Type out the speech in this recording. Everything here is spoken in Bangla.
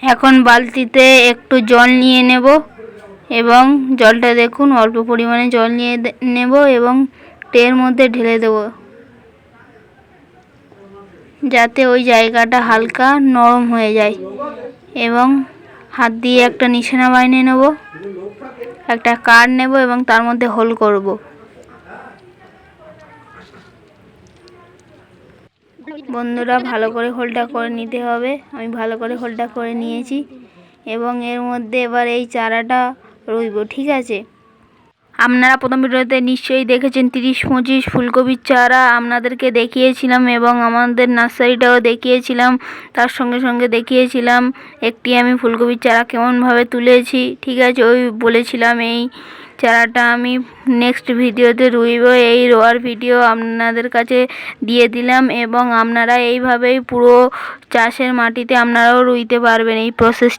এখন বালতিতে একটু জল নিয়ে নেব এবং জলটা দেখুন অল্প পরিমাণে জল নিয়ে নেব এবং ট্রের মধ্যে ঢেলে দেব, যাতে ওই জায়গাটা হালকা নরম হয়ে যায়। এবং হাত দিয়ে একটা নিশানা বানিয়ে নেব, একটা কাঠ নেব এবং তার মধ্যে হোল করব। বন্ধুরা, ভালো করে হোলটা করে নিতে হবে। আমি ভালো করে হোলটা করে নিয়েছি এবং এর মধ্যে এবার এই চারাটা রইব, ঠিক আছে। আপনারা প্রথম ভিডিওতে নিশ্চয়ই দেখেছেন 30-25 ফুলকপির চারা আপনাদেরকে দেখিয়েছিলাম এবং আমাদের নার্সারিটাও দেখিয়েছিলাম। তার সঙ্গে সঙ্গে দেখিয়েছিলাম একটি আমি ফুলকপির চারা কেমনভাবে তুলেছি, ঠিক আছে। ওই বলেছিলাম এই চারাটা আমি নেক্সট ভিডিওতে রুইব, এই রোয়ার ভিডিও আপনাদের কাছে দিয়ে দিলাম এবং আপনারা এইভাবেই পুরো চাষের মাটিতে আপনারাও রুইতে পারবেন। এই প্রসেস